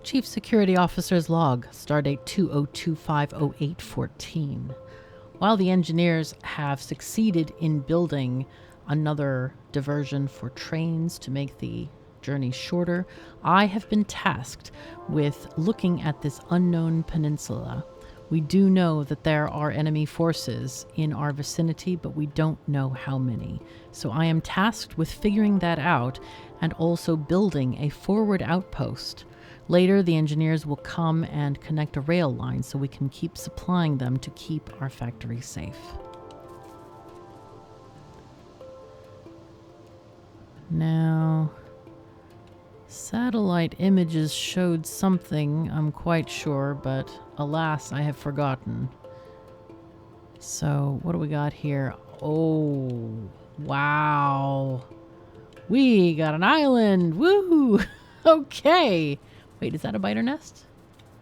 Chief Security Officer's log, stardate 20250814. While the engineers have succeeded in building another diversion for trains to make the journey shorter, I have been tasked with looking at this unknown peninsula. We do know that there are enemy forces in our vicinity, but we don't know how many. So I am tasked with figuring that out and also building a forward outpost. Later, the engineers will come and connect a rail line so we can keep supplying them to keep our factory safe. Now, satellite images showed something, I'm quite sure, but alas, I have forgotten. So, what do we got here? Oh, wow. We got an island! Woo! Okay. Wait, is that a biter nest?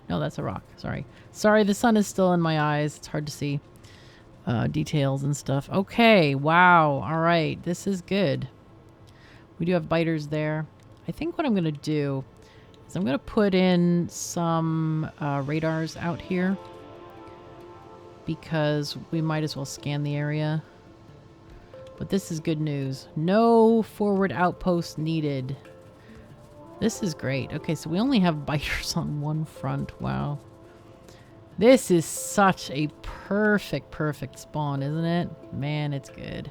No, that's a rock. Sorry. Sorry, the sun is still in my eyes. It's hard to see details and stuff. Okay, wow. All right, this is good. We do have biters there. I think what I'm going to do is I'm going to put in some radars out here because we might as well scan the area. But this is good news. No forward outpost needed. This is great. Okay, so we only have biters on one front. Wow. This is such a perfect spawn, isn't it? Man, it's good.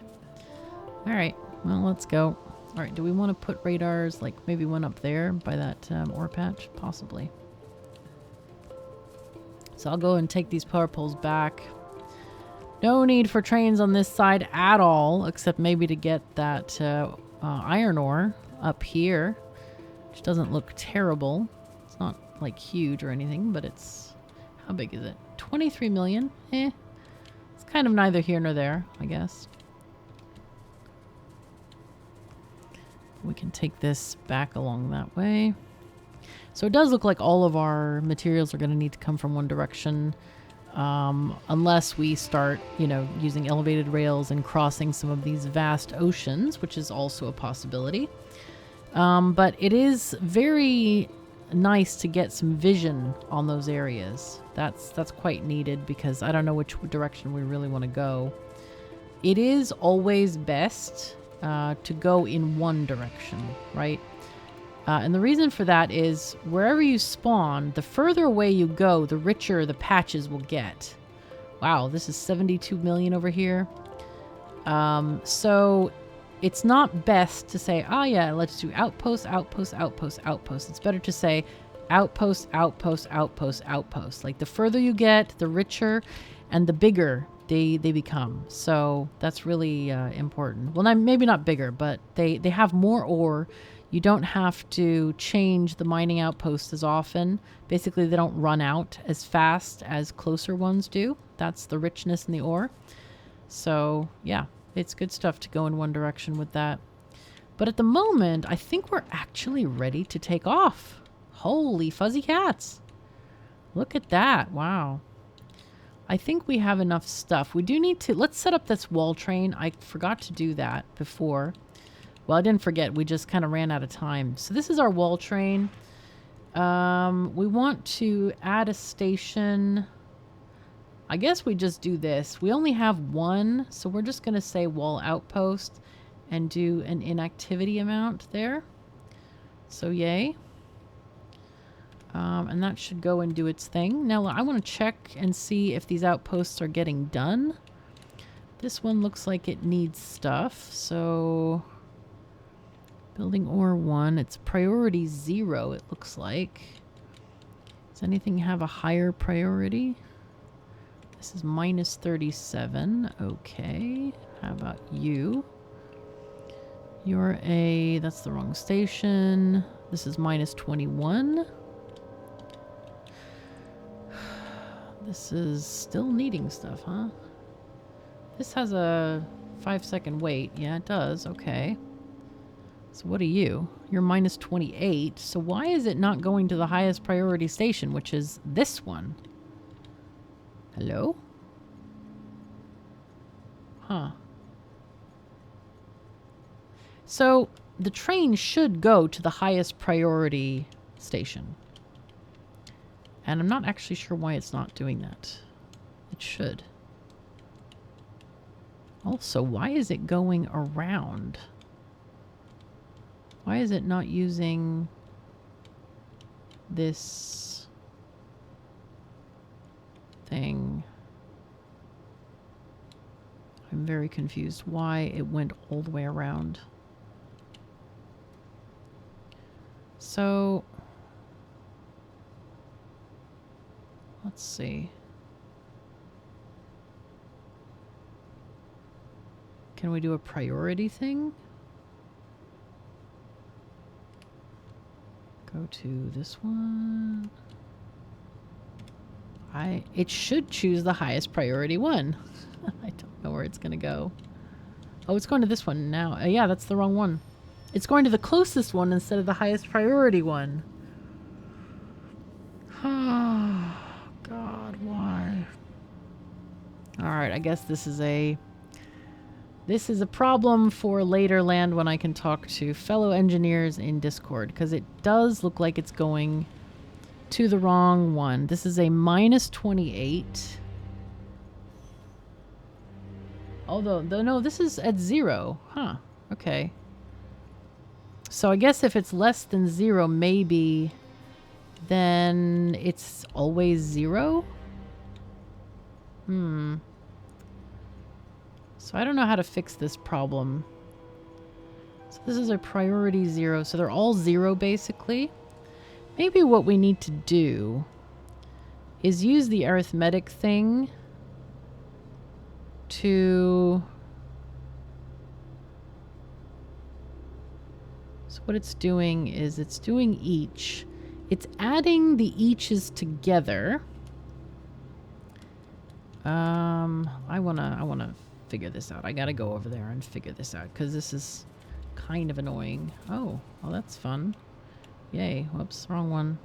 All right, well, let's go. All right, do we want to put radars, like maybe one up there by that ore patch? Possibly. So I'll go and take these power poles back. No need for trains on this side at all, except maybe to get that iron ore up here. Which doesn't look terrible. It's not like huge or anything, but it's... How big is it? 23 million? Eh. It's kind of neither here nor there, I guess. We can take this back along that way. So it does look like all of our materials are going to need to come from one direction. Unless we start, you know, using elevated rails and crossing some of these vast oceans, which is also a possibility. But it is very nice to get some vision on those areas. That's quite needed because I don't know which direction we really want to go. It is always best to go in one direction, right? And the reason for that is wherever you spawn, the further away you go, the richer the patches will get. Wow, this is 72 million over here. So it's not best to say, oh yeah, let's do outpost, outpost, outpost, outpost. It's better to say outpost, outpost, outpost, outpost. Like the further you get, the richer and the bigger they become. So that's really important. Well, maybe not bigger, but they have more ore. You don't have to change the mining outposts as often. Basically, they don't run out as fast as closer ones do. That's the richness in the ore. So yeah. It's good stuff to go in one direction with that. But at the moment, I think we're actually ready to take off. Holy fuzzy cats. Look at that. Wow. I think we have enough stuff. We do need to... Let's set up this wall train. I forgot to do that before. Well, I didn't forget. We just kind of ran out of time. So this is our wall train. We want to add a station... I guess we just do this. We only have one, so we're just going to say wall outpost and do an inactivity amount there. So yay. And that should go and do its thing. Now I want to check and see if these outposts are getting done. This one looks like it needs stuff. So building ore 1, it's priority 0 it looks like. Does anything have a higher priority? This is minus 37. Okay. How about you? You're a... That's the wrong station. This is minus 21. This is still needing stuff, huh? This has a 5-second wait. Yeah, it does. Okay. So what are you? You're minus 28. So why is it not going to the highest priority station, which is this one? Hello? Huh. So the train should go to the highest priority station. And I'm not actually sure why it's not doing that. It should. Also, why is it going around? Why is it not using this thing? I'm very confused why it went all the way around. So, let's see. Can we do a priority thing? Go to this one. It should choose the highest priority one. I don't know where it's going to go. Oh, it's going to this one now. Yeah, that's the wrong one. It's going to the closest one instead of the highest priority one. Oh, God, why? All right, I guess this is a problem for later land when I can talk to fellow engineers in Discord, because it does look like it's going to the wrong one. This is a -28. Although, no, this is at 0. Huh. Okay. So I guess if it's less than 0, maybe then it's always 0? So I don't know how to fix this problem. So this is a priority 0. So they're all 0 basically. Maybe what we need to do is use the arithmetic thing to... So what it's doing is it's doing each. It's adding the eaches together. I wanna figure this out. I gotta go over there and figure this out because this is kind of annoying. Oh, well, that's fun. Yay. Whoops, wrong one.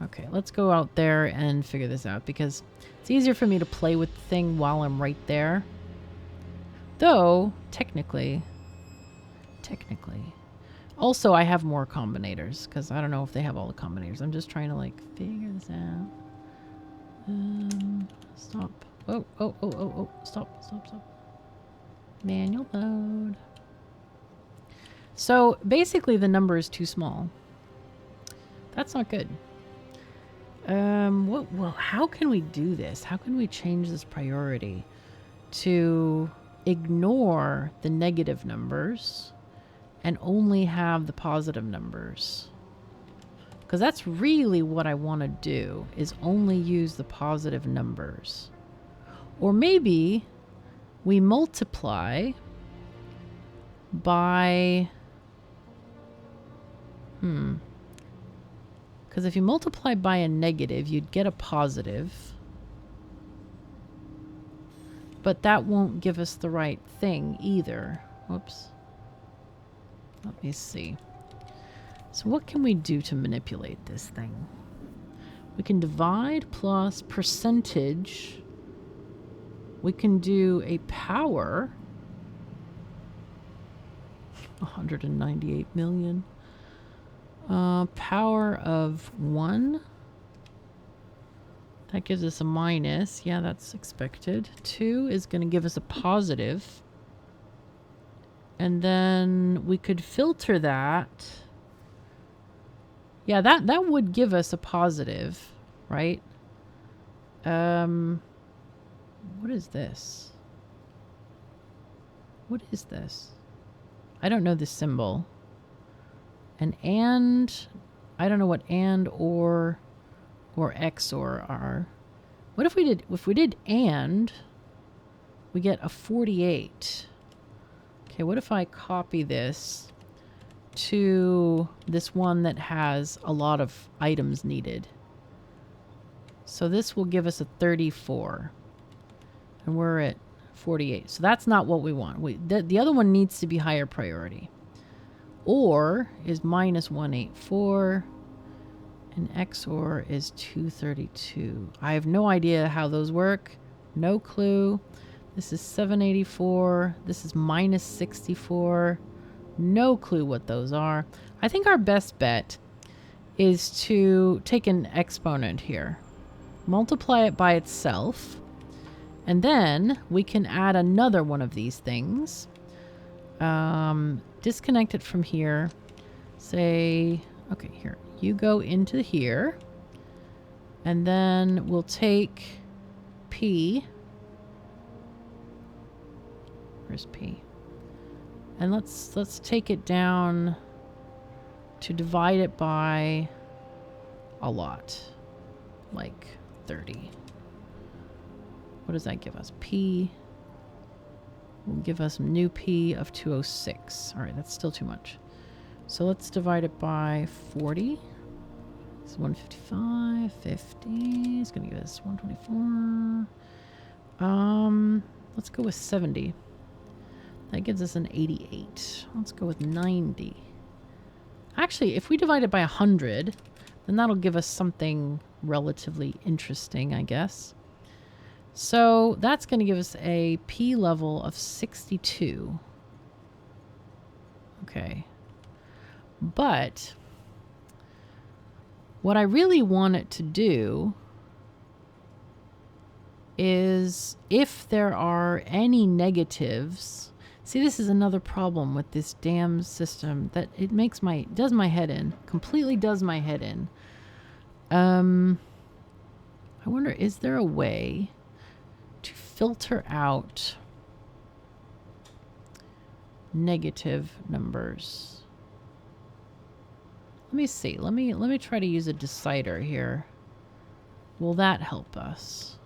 Okay, let's go out there and figure this out because it's easier for me to play with the thing while I'm right there. Though, technically. Also, I have more combinators because I don't know if they have all the combinators. I'm just trying to, like, figure this out. Stop. Oh. Stop. Manual mode. So, basically, the number is too small. That's not good. Well, how can we do this? How can we change this priority to ignore the negative numbers and only have the positive numbers? Because that's really what I want to do, is only use the positive numbers. Or maybe we multiply by... Because if you multiply by a negative, you'd get a positive. But that won't give us the right thing either. Whoops. Let me see. So what can we do to manipulate this thing? We can divide plus percentage. We can do a power. 198 million. Power of 1. That gives us a minus. Yeah, that's expected. 2 is going to give us a positive. And then we could filter that. Yeah, that would give us a positive, right? What is this? What is this? I don't know this symbol. And I don't know what and or XOR are. What if we did and we get a 48? Okay, what if I copy this to this one that has a lot of items needed? So this will give us a 34. And we're at 48. So that's not what we want. The other one needs to be higher priority. OR is minus 184. And XOR is 232. I have no idea how those work. No clue. This is 784. This is minus 64. No clue what those are. I think our best bet is to take an exponent here, multiply it by itself, and then we can add another one of these things. Disconnect it from here. Say, okay, here. You go into here. And then we'll take P. Where's P? And let's take it down to divide it by a lot. Like 30. What does that give us? P will give us new P of 206. All right, that's still too much. So let's divide it by 40. It's 155, 50. It's going to give us 124. Let's go with 70. That gives us an 88. Let's go with 90. Actually, if we divide it by 100, then that'll give us something relatively interesting, I guess. So that's going to give us a P level of 62. Okay. But what I really want it to do is if there are any negatives. See, this is another problem with this damn system, that it makes does my head in. Completely does my head in. I wonder, is there a way to filter out negative numbers? Let me see. Let me try to use a decider here. Will that help us?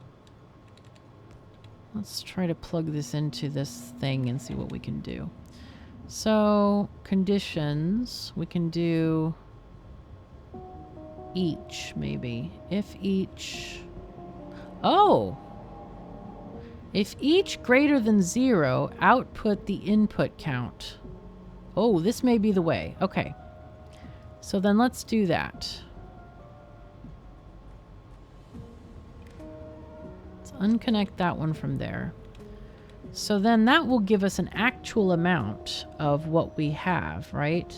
Let's try to plug this into this thing and see what we can do. So, conditions, we can do each, maybe. If each... Oh! If each greater than 0, output the input count. Oh, this may be the way. Okay. So then let's do that. Let's unconnect that one from there. So then that will give us an actual amount of what we have, right?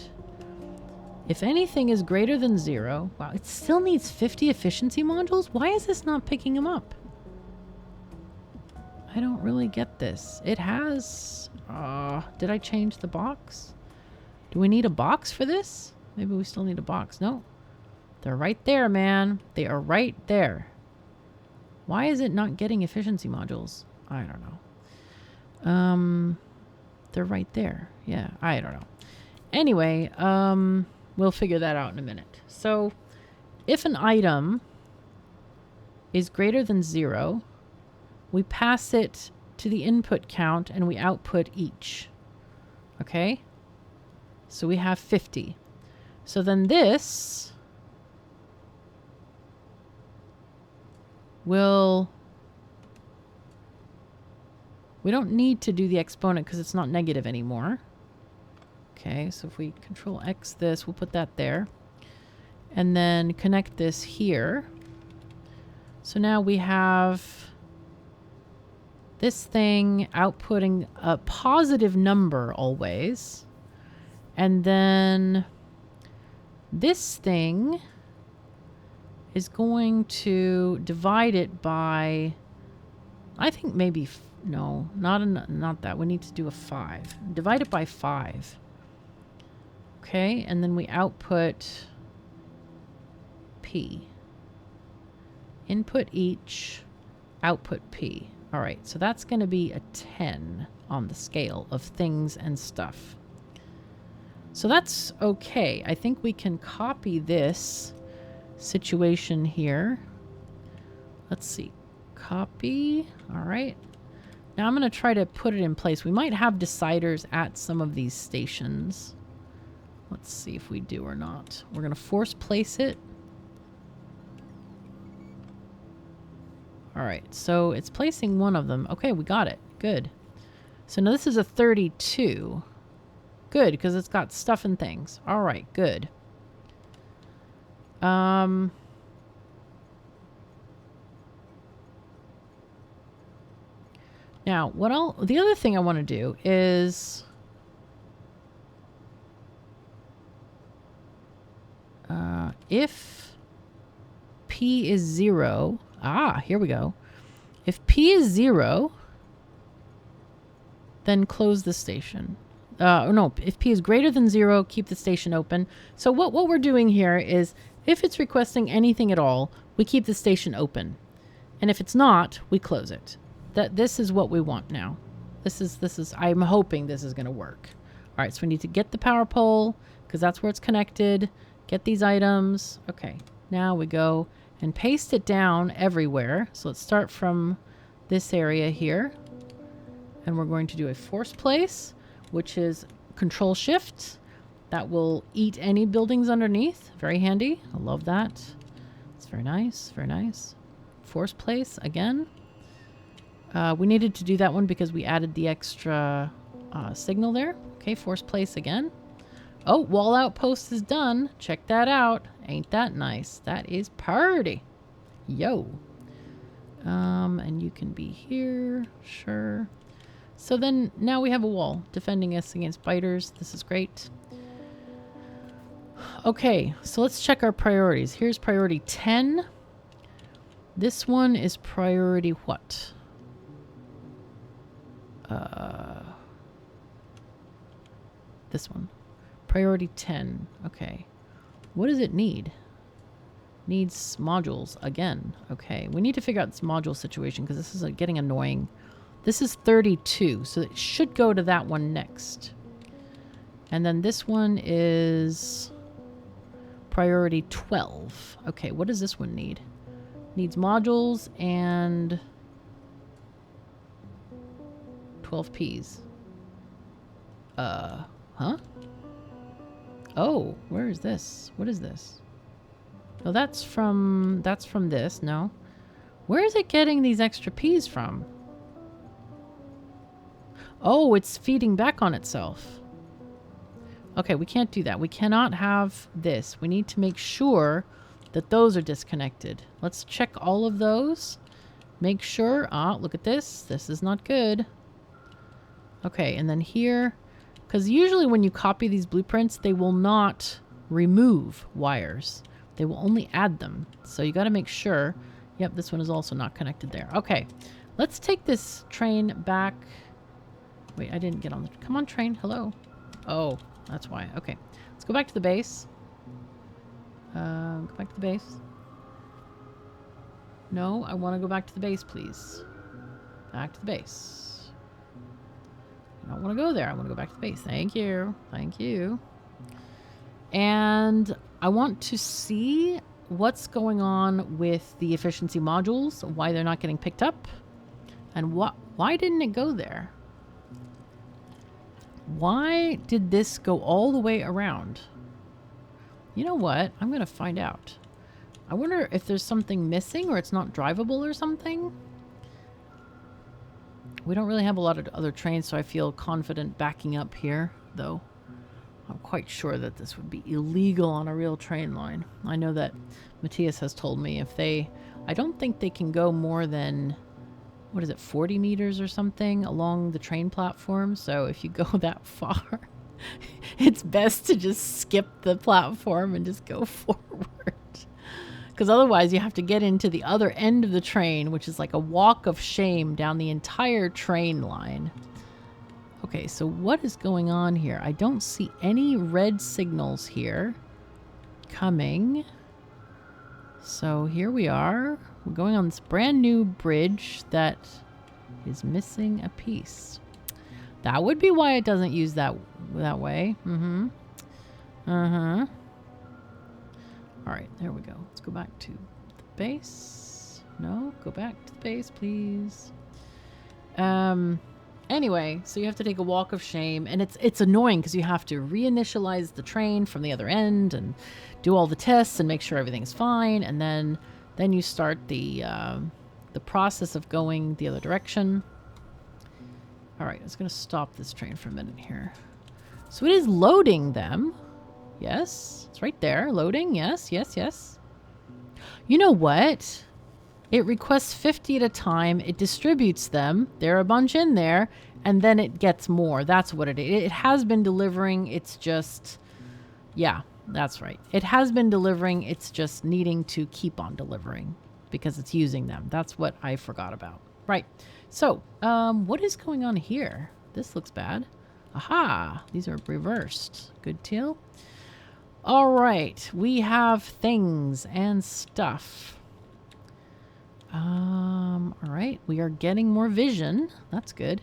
If anything is greater than 0, wow, it still needs 50 efficiency modules? Why is this not picking them up? I don't really get this. It has... did I change the box? Do we need a box for this? Maybe we still need a box. No. They're right there, man. They are right there. Why is it not getting efficiency modules? I don't know. They're right there. Yeah, I don't know. Anyway, we'll figure that out in a minute. So, if an item is greater than 0, we pass it to the input count and we output each. Okay? So we have 50. So then this will... We don't need to do the exponent because it's not negative anymore. Okay, so if we control X this, we'll put that there. And then connect this here. So now we have this thing outputting a positive number always. And then this thing is going to divide it by, I think maybe, no, not that. We need to do a 5. Divide it by 5. Okay, and then we output P. Input each, output P. All right, so that's going to be a 10 on the scale of things and stuff. So that's okay. I think we can copy this situation here. Let's see. Copy. All right. Now I'm going to try to put it in place. We might have deciders at some of these stations. Let's see if we do or not. We're going to force place it. All right. So it's placing one of them. Okay, we got it. Good. So now this is a 32. Good, because it's got stuff and things. All right, good. Now, the other thing I want to do is if P is 0, here we go. If P is 0, then close the station. No, if P is greater than 0, keep the station open. So what we're doing here is if it's requesting anything at all, we keep the station open. And if it's not, we close it. This is what we want now. This is I'm hoping this is going to work. All right, so we need to get the power pole because that's where it's connected. Get these items. Okay, now we go and paste it down everywhere. So let's start from this area here. And we're going to do a force place, which is Control Shift. That will eat any buildings underneath. Very handy. I love that. It's very nice. Very nice. Force place again. We needed to do that one because we added the extra signal there. Okay, force place again. Oh, wall outpost is done. Check that out. Ain't that nice? That is party. Yo. And you can be here. Sure. So then now we have a wall defending us against biters. This is great. Okay, so let's check our priorities. Here's priority 10. This one is priority what? This one. Priority 10. Okay. What does it need? Needs modules again. Okay, we need to figure out this module situation because this is getting annoying. This is 32, so it should go to that one next. And then this one is priority 12. Okay, what does this one need? Needs modules and 12 Ps. Huh? Oh, where is this? What is this? Oh, that's from this, no. Where is it getting these extra Ps from? Oh, it's feeding back on itself. Okay, we can't do that. We cannot have this. We need to make sure that those are disconnected. Let's check all of those. Make sure. Look at this. This is not good. Okay, and then here, because usually when you copy these blueprints, they will not remove wires. They will only add them. So you got to make sure. Yep, this one is also not connected there. Okay, let's take this train back. Wait, I didn't get on the... Come on, train. Hello. Oh, that's why. Okay, let's go back to the base. Go back to the base. No, I want to go back to the base, please. Back to the base. I don't want to go there. I want to go back to the base. Thank you. Thank you. And I want to see what's going on with the efficiency modules, why they're not getting picked up, and why didn't it go there? Why did this go all the way around? You know what? I'm going to find out. I wonder if there's something missing or it's not drivable or something. We don't really have a lot of other trains, so I feel confident backing up here, though. I'm quite sure that this would be illegal on a real train line. I know that Matthias has told me if they... I don't think they can go more than... What is it, 40 meters or something along the train platform? So if you go that far, it's best to just skip the platform and just go forward. Because otherwise you have to get into the other end of the train, which is like a walk of shame down the entire train line. Okay, so what is going on here? I don't see any red signals here coming. So here we are. We're going on this brand new bridge that is missing a piece. That would be why it doesn't use that way. Mm-hmm. Uh-huh. All right, there we go. Let's go back to the base. No, go back to the base, please. Anyway, so you have to take a walk of shame, and it's annoying because you have to reinitialize the train from the other end and do all the tests and make sure everything's fine, and then you start the process of going the other direction. All right, I was going to stop this train for a minute here. So it is loading them. Yes, it's right there. Loading. Yes, yes, yes. You know what? It requests 50 at a time. It distributes them. There are a bunch in there. And then it gets more. That's what it is. It has been delivering. It's just... Yeah. That's right. It has been delivering. It's just needing to keep on delivering because it's using them. That's what I forgot about. Right. So, what is going on here? This looks bad. Aha! These are reversed. Good deal. All right. We have things and stuff. All right. We are getting more vision. That's good.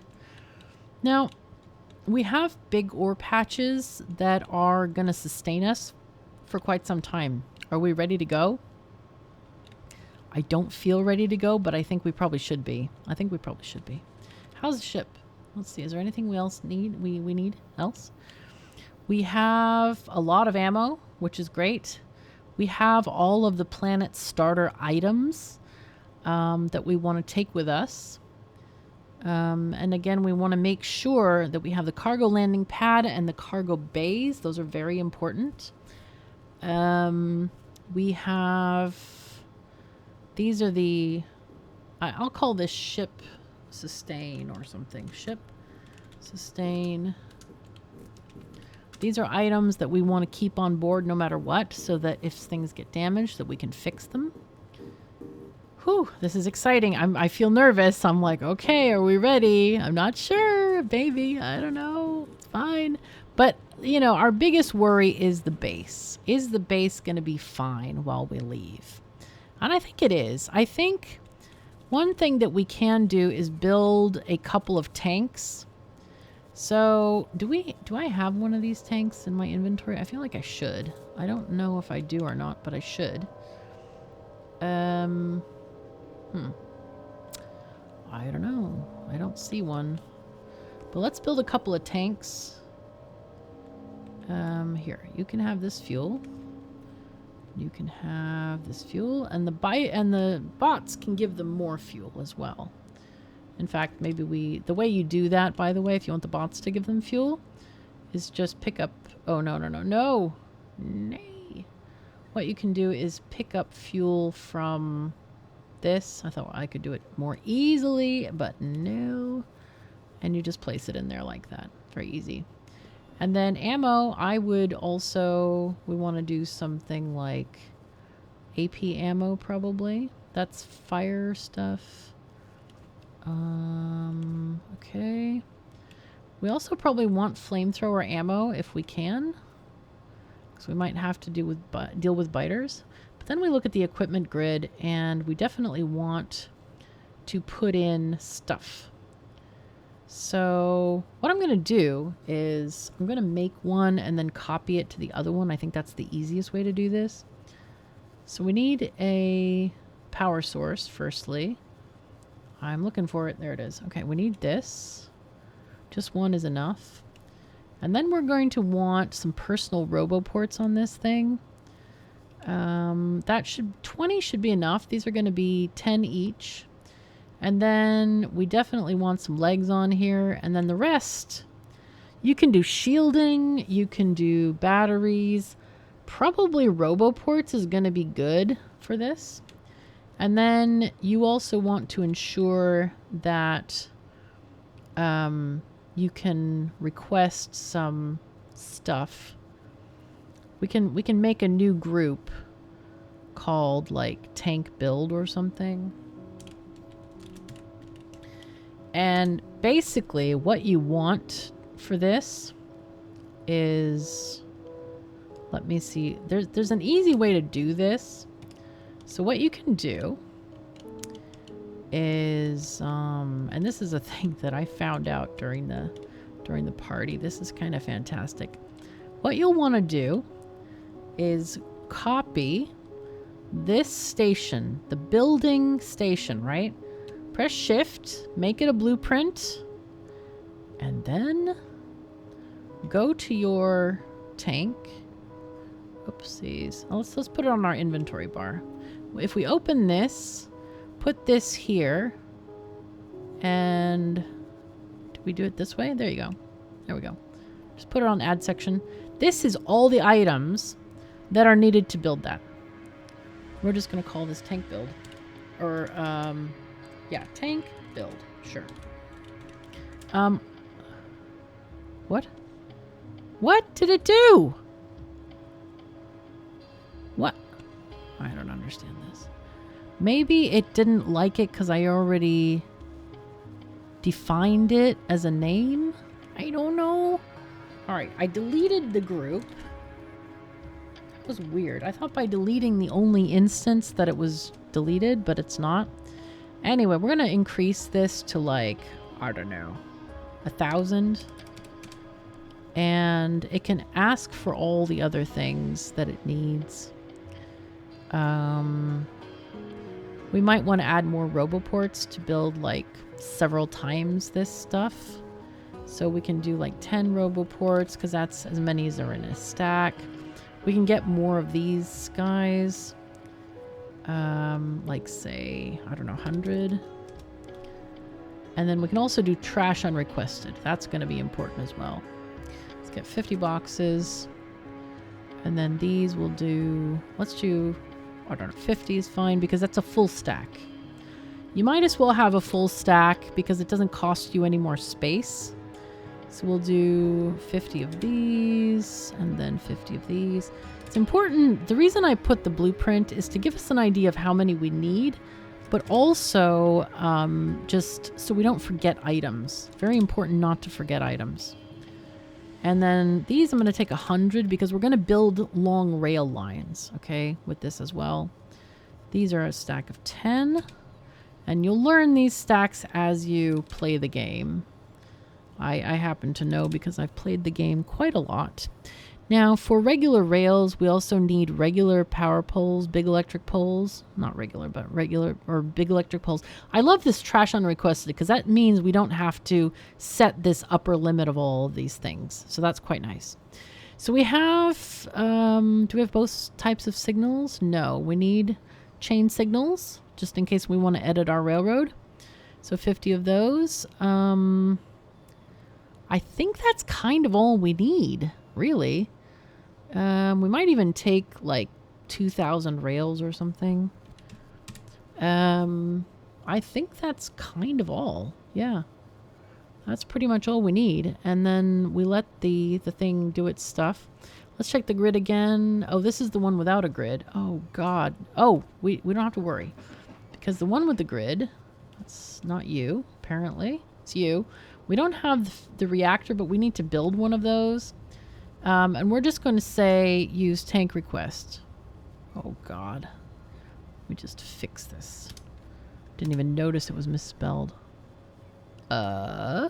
Now, we have big ore patches that are going to sustain us for quite some time. Are we ready to go? I don't feel ready to go, but I think we probably should be. I think we probably should be. How's the ship? Let's see. Is there anything we else need? We need else? We have a lot of ammo, which is great. We have all of the planet starter items that we want to take with us. And again, we want to make sure that we have the cargo landing pad and the cargo bays. Those are very important. We have... These are the... I'll call this ship sustain or something. Ship sustain. These are items that we want to keep on board no matter what, so that if things get damaged, that we can fix them. Whew, this is exciting. I feel nervous. I'm like, okay, are we ready? I'm not sure, baby. I don't know. It's fine. But, you know, our biggest worry is the base. Is the base going to be fine while we leave? And I think it is. I think one thing that we can do is build a couple of tanks. So, do I have one of these tanks in my inventory? I feel like I should. I don't know if I do or not, but I should. I don't know. I don't see one. But let's build a couple of tanks. Here, you can have this fuel. You can have this fuel, and the bots can give them more fuel as well. In fact, maybe the way you do that, by the way, if you want the bots to give them fuel, is just pick up... Oh, no. Nay. What you can do is pick up fuel from this. I thought I could do it more easily, but no. And you just place it in there like that. Very easy. And then ammo, I would also... We want to do something like AP ammo, probably. That's fire stuff. Okay. We also probably want flamethrower ammo if we can. Because we might have to deal with biters. But then we look at the equipment grid, and we definitely want to put in stuff. So what I'm going to do is I'm going to make one and then copy it to the other one. I think that's the easiest way to do this. So we need a power source, firstly. I'm looking for it. There it is. Okay, we need this. Just one is enough. And then we're going to want some personal roboports on this thing. 20 should be enough. These are going to be 10 each. And then we definitely want some legs on here. And then the rest, you can do shielding. You can do batteries. Probably roboports is going to be good for this. And then you also want to ensure that you can request some stuff. We can make a new group called like tank build or something. And basically what you want for this is, let me see, there's an easy way to do this. So what you can do is, and this is a thing that I found out during the party. This is kind of fantastic. What you'll want to do is copy this station, the building station, right? Press shift, make it a blueprint, and then go to your tank. Oopsies. Let's put it on our inventory bar. If we open this, put this here, and do we do it this way? There you go. There we go. Just put it on add section. This is all the items that are needed to build that. We're just going to call this tank build. Or, yeah, tank build. Sure. What? What did it do? I don't understand this. Maybe it didn't like it because I already defined it as a name? I don't know. Alright, I deleted the group. That was weird. I thought by deleting the only instance that it was deleted, but it's not. Anyway, we're going to increase this to like, I don't know, 1,000. And it can ask for all the other things that it needs. We might want to add more roboports to build like several times this stuff. So we can do like 10 roboports because that's as many as are in a stack. We can get more of these guys. Like say, I don't know, 100. And then we can also do trash unrequested. That's going to be important as well. Let's get 50 boxes. And then these we'll do, let's do, I don't know, 50 is fine because that's a full stack. You might as well have a full stack because it doesn't cost you any more space. So we'll do 50 of these and then 50 of these. It's important. The reason I put the blueprint is to give us an idea of how many we need, but also just so we don't forget items. Very important not to forget items. And then these I'm going to take 100 because we're going to build long rail lines, okay, with this as well. These are a stack of 10. And you'll learn these stacks as you play the game. I happen to know because I've played the game quite a lot. Now, for regular rails, we also need regular power poles, big electric poles. Not regular, but regular or big electric poles. I love this trash unrequested because that means we don't have to set this upper limit of all of these things. So that's quite nice. So we have, do we have both types of signals? No, we need chain signals just in case we want to edit our railroad. So 50 of those. I think that's kind of all we need, really. We might even take like 2,000 rails or something. I think that's kind of all. Yeah. That's pretty much all we need. And then we let the thing do its stuff. Let's check the grid again. Oh, this is the one without a grid. Oh, God. Oh, we don't have to worry. Because the one with the grid, that's not you, apparently. It's you. We don't have the reactor, but we need to build one of those. And we're just going to say use tank request. Oh, God. Let me just fix this. Didn't even notice it was misspelled. Okay,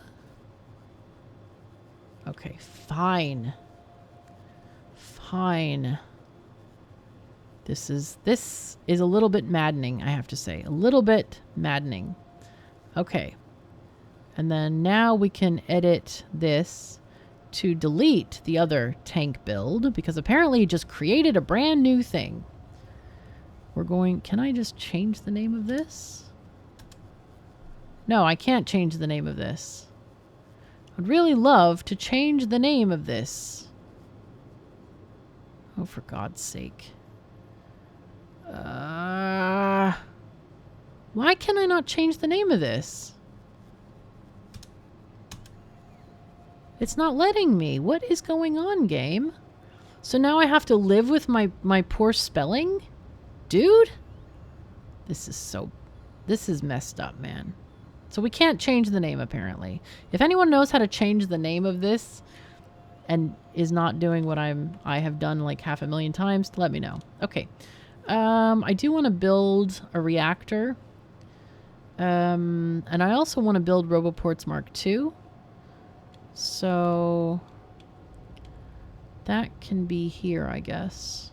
fine. Fine. This is a little bit maddening, I have to say. A little bit maddening. Okay. And then now we can edit this to delete the other tank build because apparently it just created a brand new thing. We're going, can I just change the name of this? No, I can't change the name of this. I'd really love to change the name of this. Oh, for God's sake. Why can I not change the name of this? It's not letting me. What is going on, game? So now I have to live with my poor spelling? Dude? This is messed up, man. So we can't change the name, apparently. If anyone knows how to change the name of this and is not doing what I have done like 500,000 times, let me know. Okay. I do want to build a reactor. And I also want to build Roboports Mark II. So that can be here, I guess.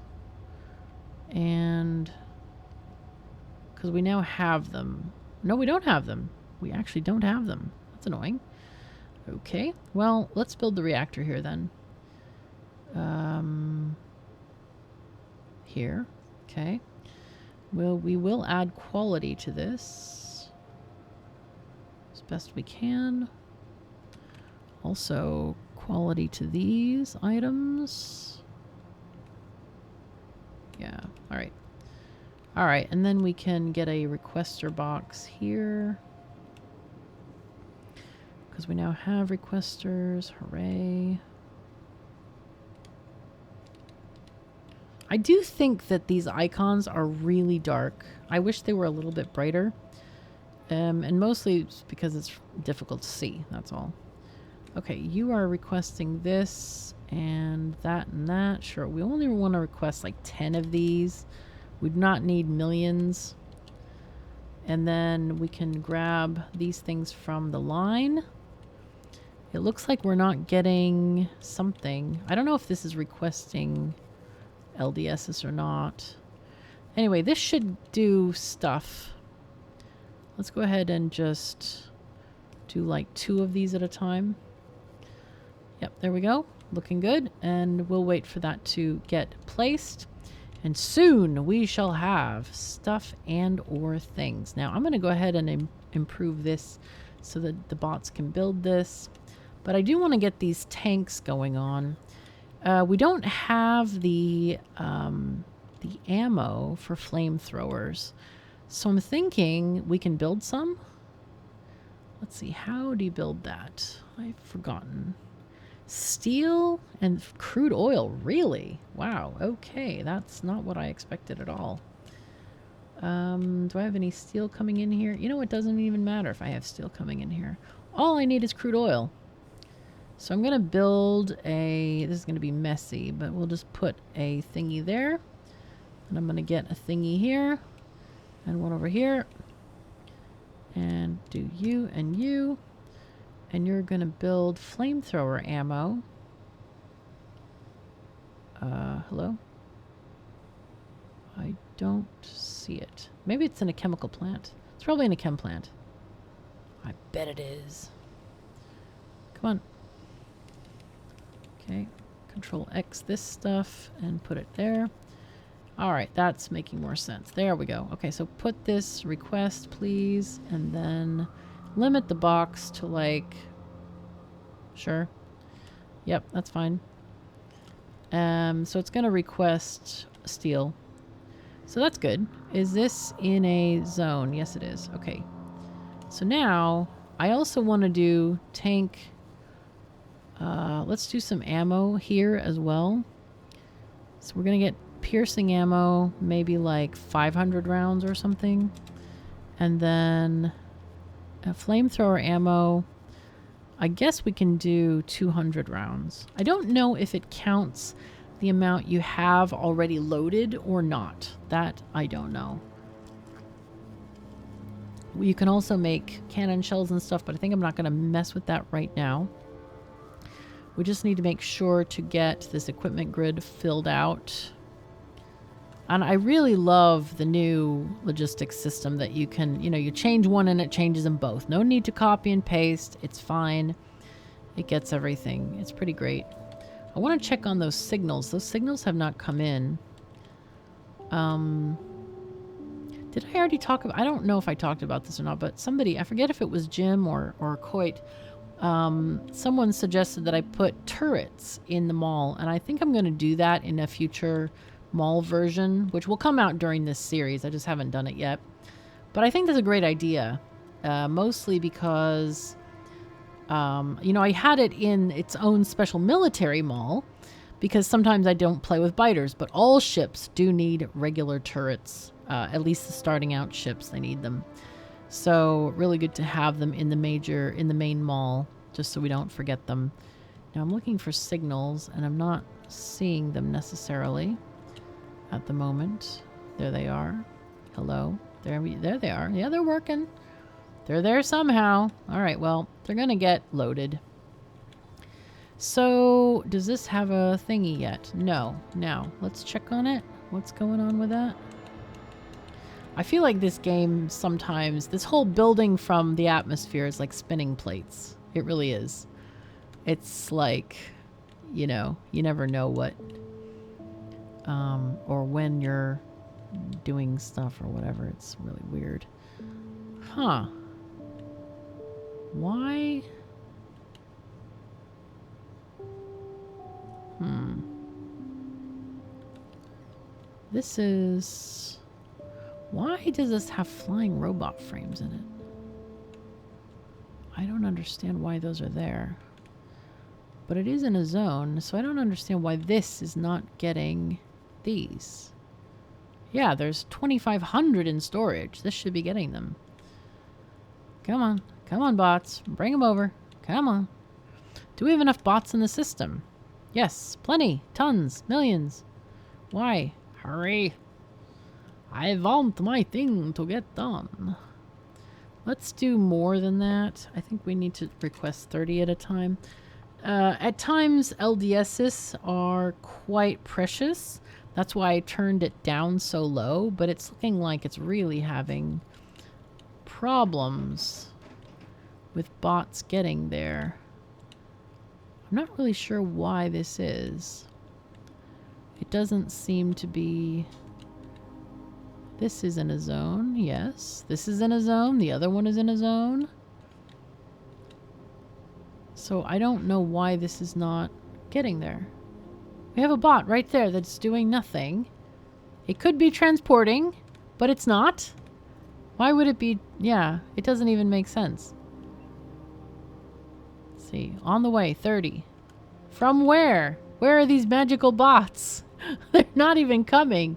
And because we now have them. No, we don't have them. We actually don't have them. That's annoying. Okay. Well, let's build the reactor here then. Here. Okay. Well, we will add quality to this as best we can. Also, quality to these items. Yeah, alright. Alright, and then we can get a requester box here. Because we now have requesters. Hooray. I do think that these icons are really dark. I wish they were a little bit brighter. And mostly it's because it's difficult to see, that's all. Okay, you are requesting this and that and that. Sure, we only want to request like 10 of these. We do not need millions. And then we can grab these things from the line. It looks like we're not getting something. I don't know if this is requesting LDSs or not. Anyway, this should do stuff. Let's go ahead and just do like 2 of these at a time. Yep, there we go. Looking good. And we'll wait for that to get placed. And soon we shall have stuff and or things. Now I'm going to go ahead and improve this so that the bots can build this. But I do want to get these tanks going on. We don't have the ammo for flamethrowers. So I'm thinking we can build some. Let's see, how do you build that? I've forgotten. Steel and crude oil, really? Wow, okay, that's not what I expected at all. Do I have any steel coming in here? You know, it doesn't even matter if I have steel coming in here. All I need is crude oil. So I'm gonna build a, this is gonna be messy, but we'll just put a thingy there. And I'm gonna get a thingy here. And one over here. And do you and you. And you're going to build flamethrower ammo. Hello? I don't see it. Maybe it's in a chemical plant. It's probably in a chem plant. I bet it is. Come on. Okay. Control X this stuff and put it there. All right, that's making more sense. There we go. Okay, so put this request, please, and then limit the box to like, sure. Yep, that's fine. So it's going to request steel. So that's good. Is this in a zone? Yes, it is. Okay. So now I also want to do tank. Let's do some ammo here as well. So we're going to get piercing ammo, maybe like 500 rounds or something. And then a flamethrower ammo, I guess we can do 200 rounds. I don't know if it counts the amount you have already loaded or not. That I don't know. You can also make cannon shells and stuff, but I think I'm not going to mess with that right now. We just need to make sure to get this equipment grid filled out. And I really love the new logistics system that you can, you know, you change one and it changes them both. No need to copy and paste. It's fine. It gets everything. It's pretty great. I want to check on those signals. Those signals have not come in. Did I already talk about, I don't know if I talked about this or not, but somebody, I forget if it was Jim or Coit, someone suggested that I put turrets in the mall. And I think I'm going to do that in a future mall version, which will come out during this series. I just haven't done it yet. But I think that's a great idea. Mostly because, you know, I had it in its own special military mall because sometimes I don't play with biters, but all ships do need regular turrets. At least the starting out ships, they need them. So really good to have them in the main mall, just so we don't forget them. Now I'm looking for signals and I'm not seeing them necessarily at the moment. There they are. Hello. There they are. Yeah, they're working. They're there somehow. All right, well, they're going to get loaded. So, does this have a thingy yet? No. Now, let's check on it. What's going on with that? I feel like this game sometimes, this whole building from the atmosphere is like spinning plates. It really is. It's like, you know, you never know what or when you're doing stuff or whatever. It's really weird. Huh. Why? This is... Why does this have flying robot frames in it? I don't understand why those are there. But it is in a zone, so I don't understand why this is not getting these. Yeah, there's 2,500 in storage. This should be getting them. Come on. Come on, bots. Bring them over. Come on. Do we have enough bots in the system? Yes, plenty. Tons. Millions. Why? Hurry. I want my thing to get done. Let's do more than that. I think we need to request 30 at a time. At times, LDSs are quite precious. That's why I turned it down so low, but it's looking like it's really having problems with bots getting there. I'm not really sure why this is. It doesn't seem to be... This is in a zone, yes. This is in a zone. The other one is in a zone. So I don't know why this is not getting there. We have a bot right there that's doing nothing. It could be transporting, but it's not. Why would it be? Yeah, it doesn't even make sense. Let's see. On the way, 30. From where? Where are these magical bots? They're not even coming.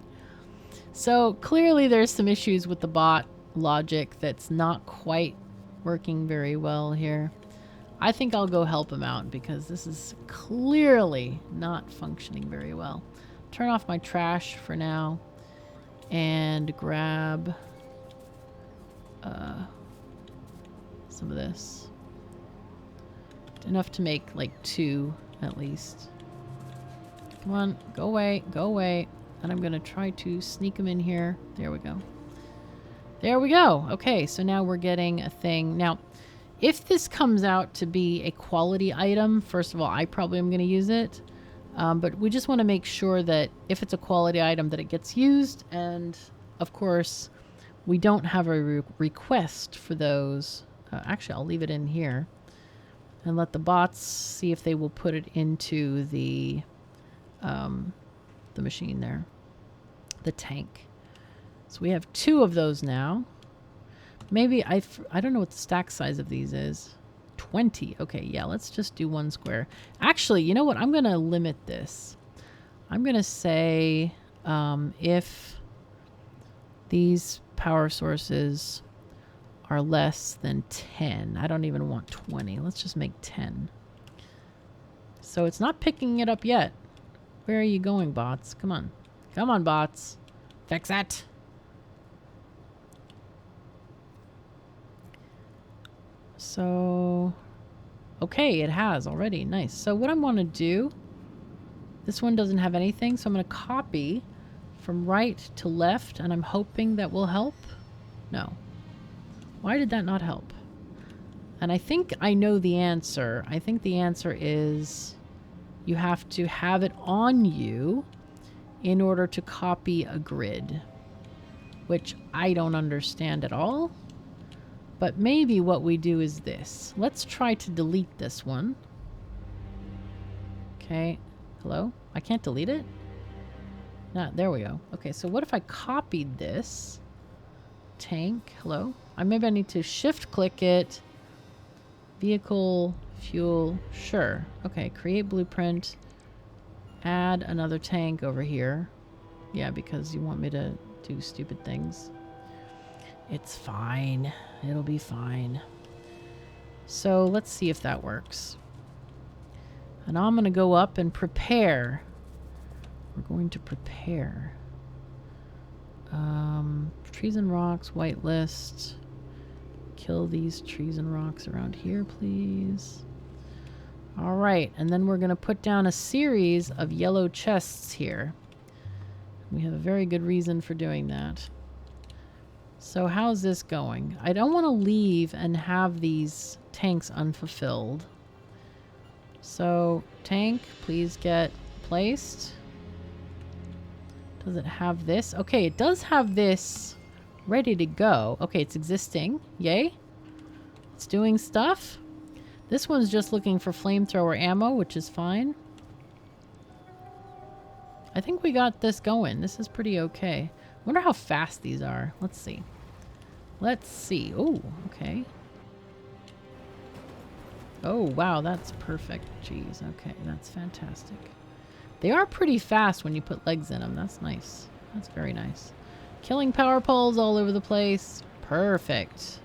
So clearly there's some issues with the bot logic that's not quite working very well here. I think I'll go help him out because this is clearly not functioning very well. Turn off my trash for now and grab some of this. Enough to make like 2 at least. Come on, go away, go away. And I'm going to try to sneak them in here. There we go. There we go. Okay, so now we're getting a thing. Now, if this comes out to be a quality item, first of all, I probably am going to use it. But we just want to make sure that if it's a quality item that it gets used. And, of course, we don't have a request for those. Actually, I'll leave it in here. And let the bots see if they will put it into the machine there. The tank. So we have 2 of those now. Maybe I don't know what the stack size of these is. 20. Okay, yeah, let's just do 1 square. Actually, you know what? I'm going to limit this. I'm going to say if these power sources are less than 10. I don't even want 20. Let's just make 10. So it's not picking it up yet. Where are you going, bots? Come on. Come on, bots. Fix it. So, okay, it has already. Nice. So what I want to do, this one doesn't have anything, so I'm going to copy from right to left, and I'm hoping that will help. No. Why did that not help? And I think I know the answer. I think the answer is you have to have it on you in order to copy a grid, which I don't understand at all. But maybe what we do is this. Let's try to delete this one. Okay. Hello? I can't delete it? No, there we go. Okay, so what if I copied this? Tank. Hello? Maybe I need to shift click it. Vehicle, fuel. Sure. Okay, create blueprint. Add another tank over here. Yeah, because you want me to do stupid things. It's fine. It'll be fine. So let's see if that works. And I'm going to go up and prepare. We're going to prepare. Trees and rocks, whitelist. Kill these trees and rocks around here, please. All right, and then we're going to put down a series of yellow chests here. We have a very good reason for doing that. So how's this going? I don't want to leave and have these tanks unfulfilled. So, tank, please get placed. Does it have this? Okay, it does have this ready to go. Okay, it's existing. Yay. It's doing stuff. This one's just looking for flamethrower ammo, which is fine. I think we got this going. This is pretty okay. Wonder how fast these are. Let's see. Let's see. Oh, okay. Oh, wow, that's perfect. Jeez, okay, that's fantastic. They are pretty fast when you put legs in them. That's nice. That's very nice. Killing power poles all over the place. Perfect.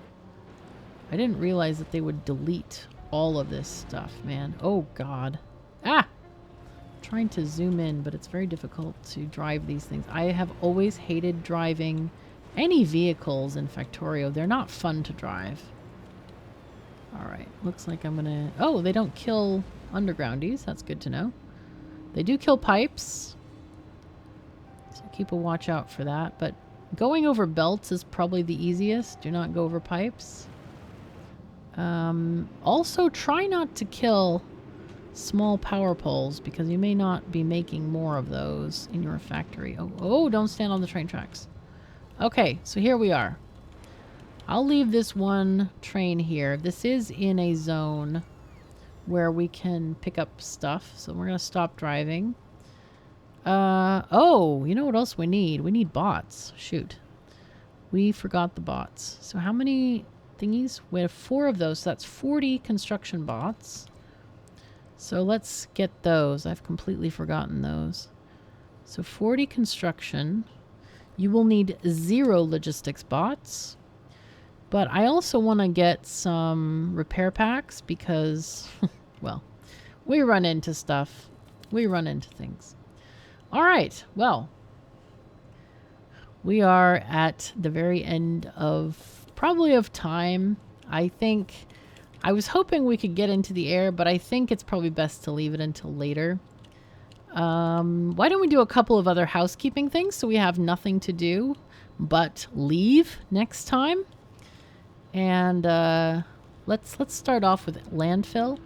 I didn't realize that they would delete all of this stuff, man. Oh, God. Ah! I'm trying to zoom in, but it's very difficult to drive these things. I have always hated driving any vehicles in Factorio. They're not fun to drive. Alright, looks like I'm gonna... Oh, they don't kill undergroundies. That's good to know. They do kill pipes. So keep a watch out for that. But going over belts is probably the easiest. Do not go over pipes. Also, try not to kill small power poles because you may not be making more of those in your factory. Oh, don't stand on the train tracks. Okay, so here we are. I'll leave this one train here. This is in a zone where we can pick up stuff. So we're going to stop driving. Oh, you know what else we need? We need bots. Shoot. We forgot the bots. So how many thingies? We have 4 of those. So that's 40 construction bots. So let's get those. I've completely forgotten those. So 40 construction. You will need 0 logistics bots. But I also want to get some repair packs because, well, we run into stuff. We run into things. All right. Well, we are at the very end of probably of time. I think I was hoping we could get into the air, but I think it's probably best to leave it until later. Why don't we do a couple of other housekeeping things so we have nothing to do but leave next time? And let's start off with landfill.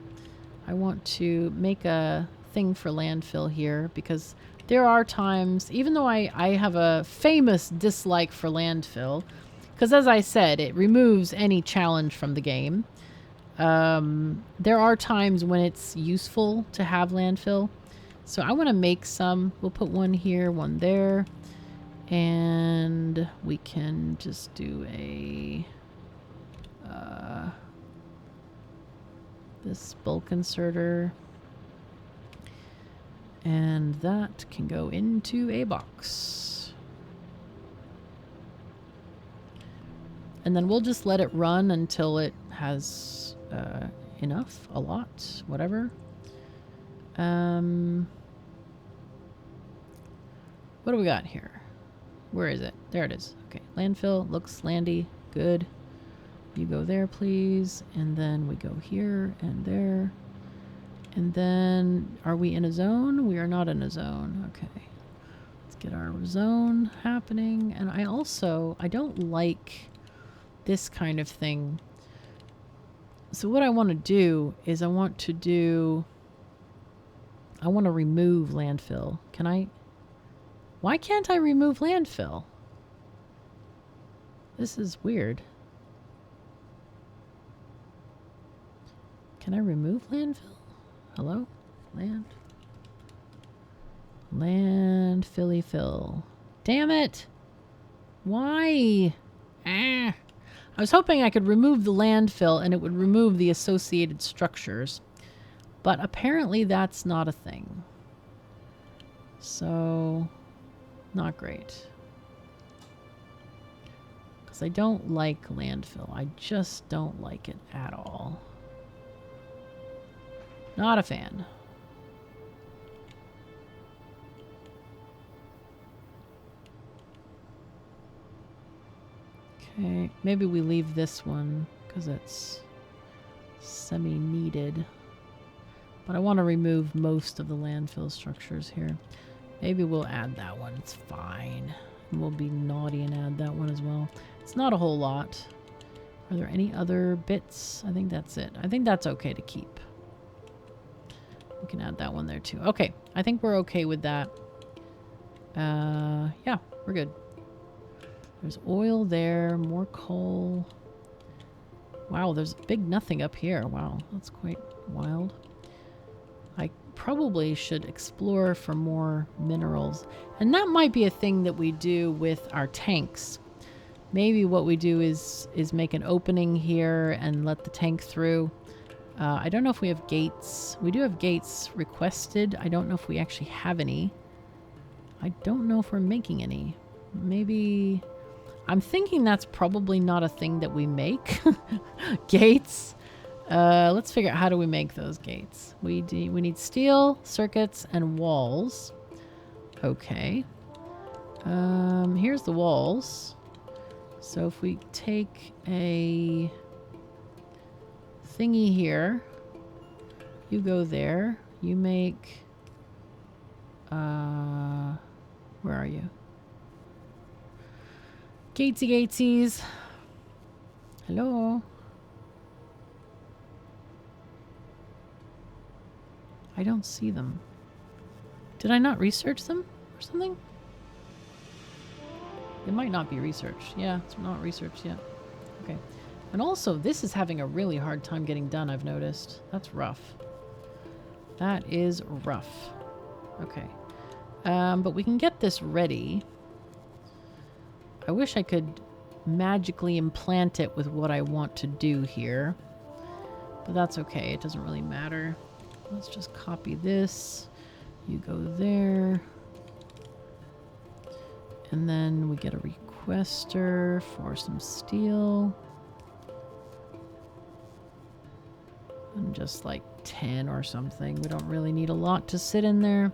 I want to make a thing for landfill here because there are times, even though I have a famous dislike for landfill, because as I said, it removes any challenge from the game. There are times when it's useful to have landfill. So I want to make some. We'll put one here, one there. And we can just do a... this bulk inserter. And that can go into a box. And then we'll just let it run until it has enough, a lot, whatever. What do we got here? Where is it? There it is. Okay, landfill looks landy. Good. You go there, please. And then we go here and there. And then, are we in a zone? We are not in a zone. Okay. Let's get our zone happening. And I don't like this kind of thing. So what I want to do is I want to remove landfill. Can I? Why can't I remove landfill? This is weird. Can I remove landfill? Hello? Landfilly fill. Damn it! Why? I was hoping I could remove the landfill and it would remove the associated structures. But apparently that's not a thing. So, not great. Because I don't like landfill. I just don't like it at all. Not a fan. Okay, maybe we leave this one because it's semi-needed. But I want to remove most of the landfill structures here. Maybe we'll add that one. It's fine. And we'll be naughty and add that one as well. It's not a whole lot. Are there any other bits? I think that's it. I think that's okay to keep. We can add that one there too. Okay, I think we're okay with that. Yeah, we're good. There's oil there, more coal. Wow, there's big nothing up here. Wow, that's quite wild. I probably should explore for more minerals. And that might be a thing that we do with our tanks. Maybe what we do is make an opening here and let the tank through. I don't know if we have gates. We do have gates requested. I don't know if we actually have any. I don't know if we're making any. Maybe... I'm thinking that's probably not a thing that we make. Gates. Let's figure out how do we make those gates. We need steel, circuits, and walls. Okay. Here's the walls. So if we take a thingy here, you go there, you make, where are you? Gatesy Gatesies. Hello. I don't see them. Did I not research them or something? It might not be researched. Yeah, it's not researched yet. Okay. And also, this is having a really hard time getting done, I've noticed. That's rough. That is rough. Okay. But we can get this ready. I wish I could magically implant it with what I want to do here. But that's okay. It doesn't really matter. Let's just copy this. You go there. And then we get a requester for some steel. And just like 10 or something. We don't really need a lot to sit in there.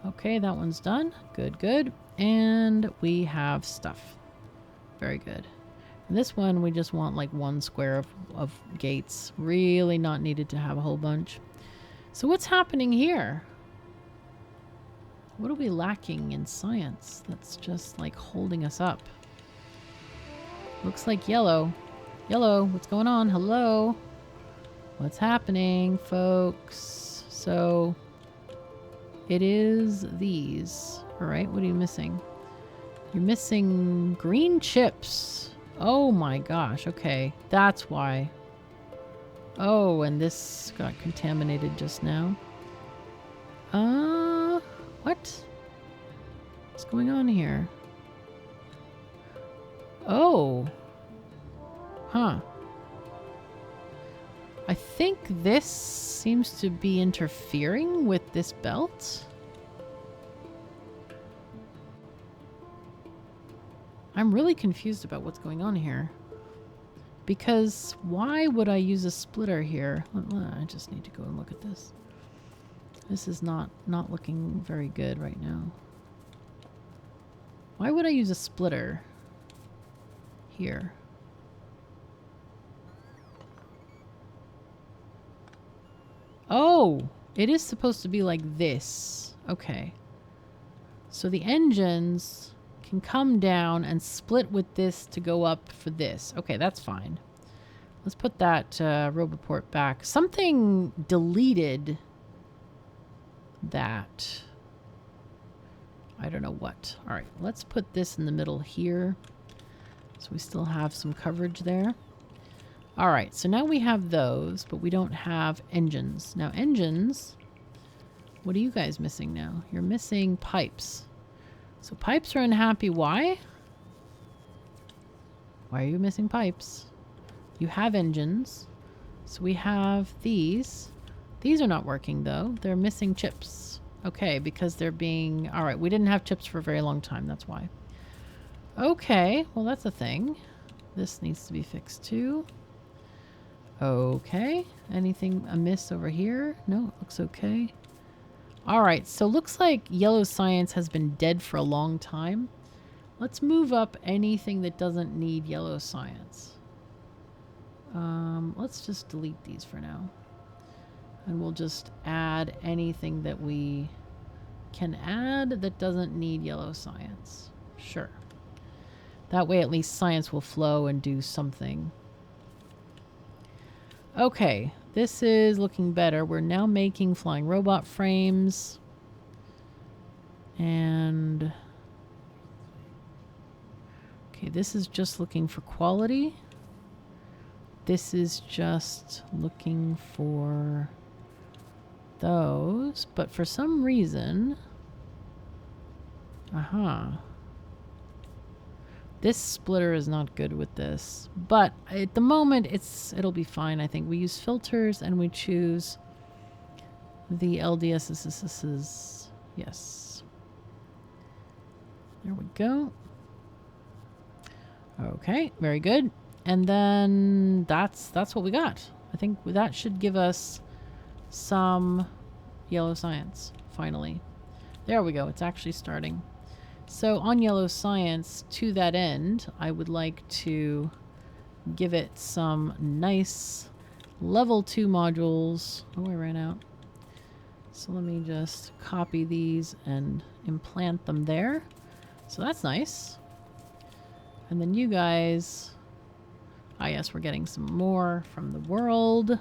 Okay, that one's done. Good, good. And we have stuff. Very good. And this one, we just want like 1 square of gates. Really not needed to have a whole bunch. So what's happening here? What are we lacking in science that's just like holding us up? Looks like yellow. Yellow, what's going on? Hello? What's happening, folks? So it is these. All right, what are you missing? You're missing green chips. Oh my gosh, okay. That's why. Oh, and this got contaminated just now. What? What's going on here? Oh. Huh. I think this seems to be interfering with this belt. I'm really confused about what's going on here. Because why would I use a splitter here? I just need to go and look at this. This is not looking very good right now. Why would I use a splitter here? Oh, it is supposed to be like this. Okay. So the engines can come down and split with this to go up for this. Okay, that's fine. Let's put that Roboport back. Something deleted that. I don't know what. All right, let's put this in the middle here. So we still have some coverage there. All right, so now we have those, but we don't have engines. Now engines, what are you guys missing now? You're missing pipes. So pipes are unhappy. Why? Why are you missing pipes? You have engines. So we have these. These are not working though. They're missing chips. Okay, because they're being... All right, we didn't have chips for a very long time. That's why. Okay, well that's a thing. This needs to be fixed too. Okay, anything amiss over here? No, it looks okay. All right, so looks like yellow science has been dead for a long time. Let's move up anything that doesn't need yellow science. Let's just delete these for now. And we'll just add anything that we can add that doesn't need yellow science. Sure. That way at least science will flow and do something. Okay, this is looking better. We're now making flying robot frames. And... okay, this is just looking for quality. This is just looking for those. But for some reason... This splitter is not good with this, but at the moment it'll be fine. I think we use filters and we choose the LDSSSs. Yes. There we go. Okay, very good. And then that's what we got. I think that should give us some yellow science, finally. There we go. It's actually starting. So on yellow science, to that end, I would like to give it some nice level 2 modules. Oh, I ran out. So let me just copy these and implant them there. So that's nice. And then you guys... Ah, yes, we're getting some more from the world.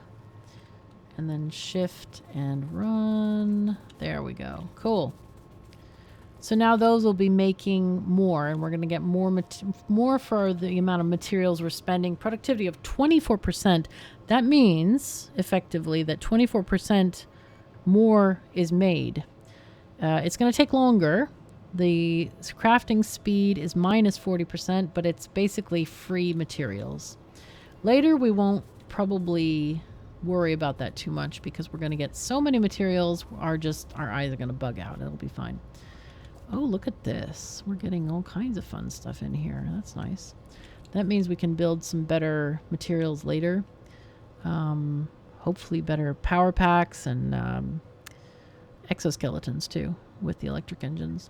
And then shift and run. There we go. Cool. So now those will be making more, and we're going to get more for the amount of materials we're spending. Productivity of 24%. That means, effectively, that 24% more is made. It's going to take longer. The crafting speed is minus 40%, but it's basically free materials. Later, we won't probably worry about that too much because we're going to get so many materials, our eyes are going to bug out. It'll be fine. Oh, look at this. We're getting all kinds of fun stuff in here. That's nice. That means we can build some better materials later. Hopefully better power packs and exoskeletons too with the electric engines.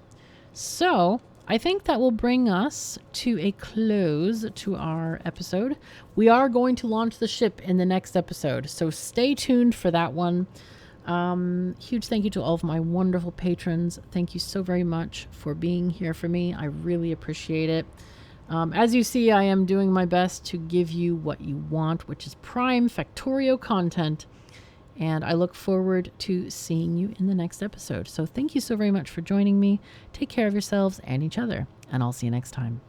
So I think that will bring us to a close to our episode. We are going to launch the ship in the next episode, so stay tuned for that one. Huge thank you to all of my wonderful patrons. Thank you so very much for being here for me. I really appreciate it. As you see, I am doing my best to give you what you want, which is prime Factorio content. And I look forward to seeing you in the next episode. So thank you so very much for joining me. Take care of yourselves and each other, and I'll see you next time.